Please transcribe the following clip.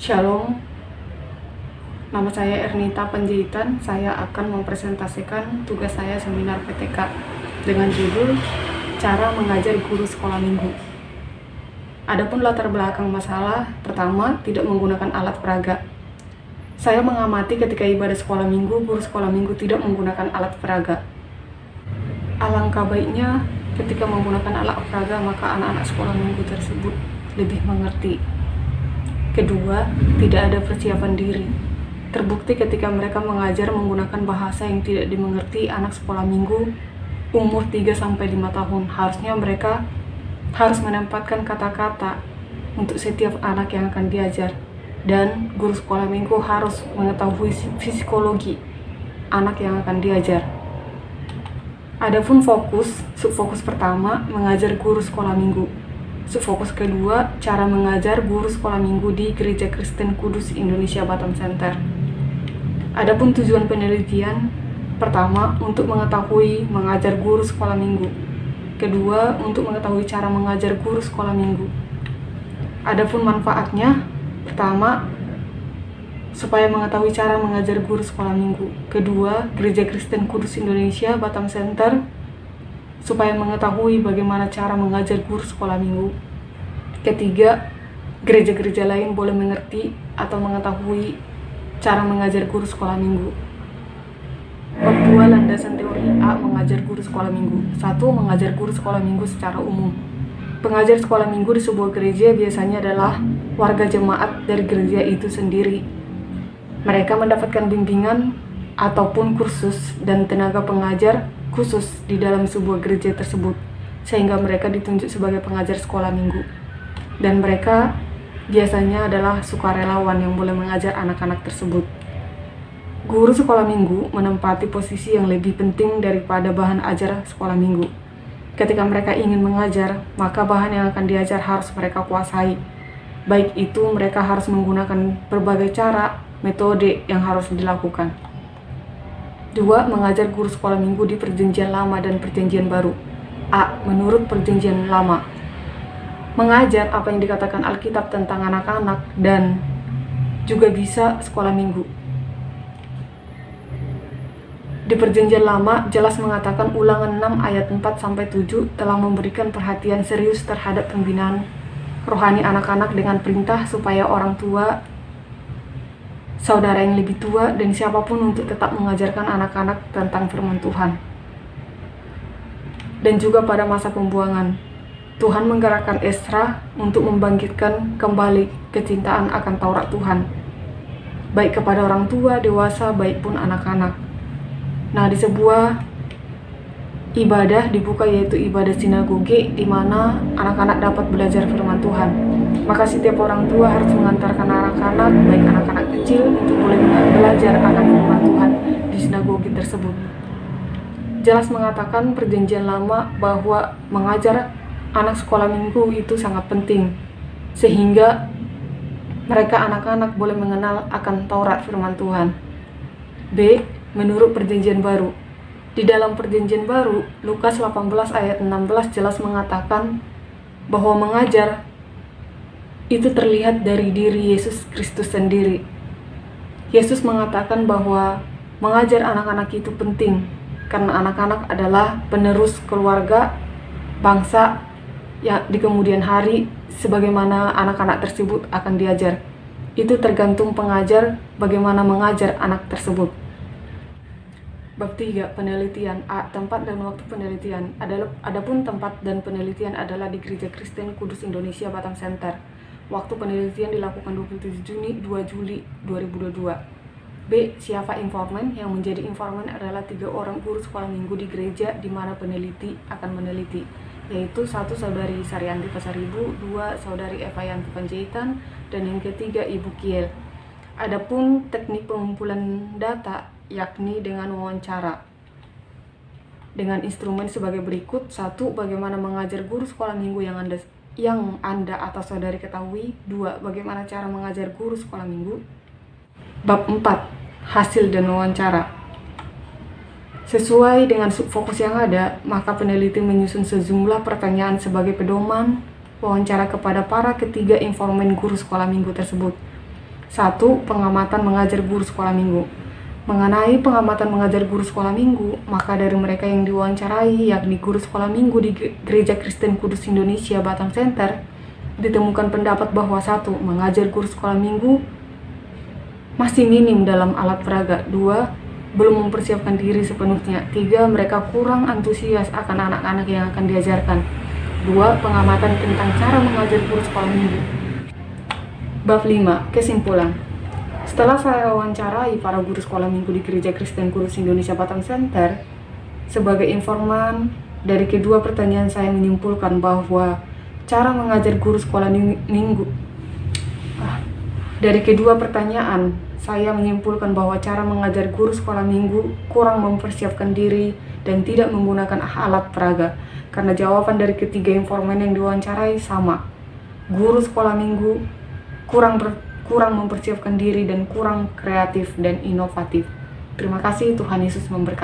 Shalom, nama saya Ernita Panjaitan. Saya akan mempresentasikan tugas saya seminar PTK dengan judul Cara Mengajar Guru Sekolah Minggu. Adapun latar belakang masalah, pertama, tidak menggunakan alat peraga. Saya mengamati ketika ibadah sekolah minggu, guru sekolah minggu tidak menggunakan alat peraga. Alangkah baiknya ketika menggunakan alat peraga, maka anak-anak sekolah minggu tersebut lebih mengerti. Kedua, tidak ada persiapan diri. Terbukti ketika mereka mengajar menggunakan bahasa yang tidak dimengerti anak sekolah minggu umur 3-5 tahun. Harusnya mereka harus menempatkan kata-kata untuk setiap anak yang akan diajar. Dan guru sekolah minggu harus mengetahui psikologi anak yang akan diajar. Adapun subfokus pertama, mengajar guru sekolah minggu. Subfokus kedua, cara mengajar guru sekolah minggu di Gereja Kristen Kudus Indonesia Batam Center. Adapun tujuan penelitian, pertama, untuk mengetahui mengajar guru sekolah minggu. Kedua, untuk mengetahui cara mengajar guru sekolah minggu. Adapun manfaatnya, pertama, supaya mengetahui cara mengajar guru sekolah minggu. Kedua, Gereja Kristen Kudus Indonesia Batam Center supaya mengetahui bagaimana cara mengajar guru sekolah minggu. Ketiga, gereja-gereja lain boleh mengerti atau mengetahui cara mengajar guru sekolah minggu. Bab 2, landasan teori A mengajar guru sekolah minggu. 1. Mengajar guru sekolah minggu secara umum. Pengajar sekolah minggu di sebuah gereja biasanya adalah warga jemaat dari gereja itu sendiri. Mereka mendapatkan bimbingan ataupun kursus dan tenaga pengajar khusus di dalam sebuah gereja tersebut, sehingga mereka ditunjuk sebagai pengajar sekolah minggu. Dan mereka biasanya adalah sukarelawan yang boleh mengajar anak-anak tersebut. Guru sekolah minggu menempati posisi yang lebih penting daripada bahan ajar sekolah minggu. Ketika mereka ingin mengajar, maka bahan yang akan diajar harus mereka kuasai. Baik itu mereka harus menggunakan berbagai cara, metode yang harus dilakukan. 2. Mengajar guru sekolah minggu di Perjanjian Lama dan Perjanjian Baru. A. Menurut Perjanjian Lama, mengajar apa yang dikatakan Alkitab tentang anak-anak dan juga bisa sekolah minggu. Di Perjanjian Lama jelas mengatakan Ulangan 6 ayat 4-7 telah memberikan perhatian serius terhadap pembinaan rohani anak-anak dengan perintah supaya orang tua, saudara yang lebih tua, dan siapapun untuk tetap mengajarkan anak-anak tentang firman Tuhan. Dan juga pada masa pembuangan, Tuhan menggerakkan Esra untuk membangkitkan kembali kecintaan akan Taurat Tuhan, baik kepada orang tua, dewasa, baik pun anak-anak. Nah, di sebuah ibadah dibuka, yaitu ibadah sinagoge, di mana anak-anak dapat belajar firman Tuhan. Maka setiap orang tua harus mengantarkan anak-anak, baik anak-anak kecil, untuk boleh belajar akan firman Tuhan di sinagoge tersebut. Jelas mengatakan Perjanjian Lama bahwa mengajar anak sekolah minggu itu sangat penting, sehingga mereka anak-anak boleh mengenal akan Taurat firman Tuhan. B. Menurut Perjanjian Baru. Di dalam Perjanjian Baru, Lukas 18 ayat 16 jelas mengatakan bahwa mengajar itu terlihat dari diri Yesus Kristus sendiri. Yesus mengatakan bahwa mengajar anak-anak itu penting karena anak-anak adalah penerus keluarga, bangsa yang di kemudian hari, sebagaimana anak-anak tersebut akan diajar. Itu tergantung pengajar bagaimana mengajar anak tersebut. Bab 3, penelitian. A. Tempat dan waktu penelitian. Adapun tempat dan penelitian adalah di Gereja Kristen Kudus Indonesia Batam Center. Waktu penelitian dilakukan 27 Juni 2 Juli 2022. B. Siapa informan? Yang menjadi informan adalah 3 orang guru sekolah minggu di gereja di mana peneliti akan meneliti, yaitu 1. Saudari Saryanti Pasaribu, 2. Saudari Eva Yanti Panjaitan, dan yang ketiga Ibu Kiel. Adapun teknik pengumpulan data yakni dengan wawancara dengan instrumen sebagai berikut. 1. Bagaimana mengajar guru sekolah minggu yang Anda atau saudari ketahui. 2. Bagaimana cara mengajar guru sekolah minggu. Bab 4, hasil dan wawancara. Sesuai dengan subfokus yang ada, maka peneliti menyusun sejumlah pertanyaan sebagai pedoman wawancara kepada para ketiga informan guru sekolah minggu tersebut. 1. Pengamatan mengajar guru sekolah minggu. Mengenai pengamatan mengajar guru sekolah minggu, maka dari mereka yang diwawancarai, yakni guru sekolah minggu di Gereja Kristen Kudus Indonesia Batam Center, ditemukan pendapat bahwa 1. Mengajar guru sekolah minggu masih minim dalam alat peraga. 2. Belum mempersiapkan diri sepenuhnya. 3. Mereka kurang antusias akan anak-anak yang akan diajarkan. 2. Pengamatan tentang cara mengajar guru sekolah minggu. Bab 5. Kesimpulan. Setelah saya wawancarai para guru sekolah minggu di Gereja Kristen Kudus Indonesia Batam Center, sebagai informan dari kedua pertanyaan saya menyimpulkan bahwa cara mengajar guru sekolah minggu Dari kedua pertanyaan, saya menyimpulkan bahwa cara mengajar guru sekolah minggu kurang mempersiapkan diri dan tidak menggunakan alat peraga. Karena jawaban dari ketiga informan yang diwawancarai sama. Guru sekolah minggu kurang mempersiapkan diri dan kurang kreatif dan inovatif. Terima kasih, Tuhan Yesus memberkati.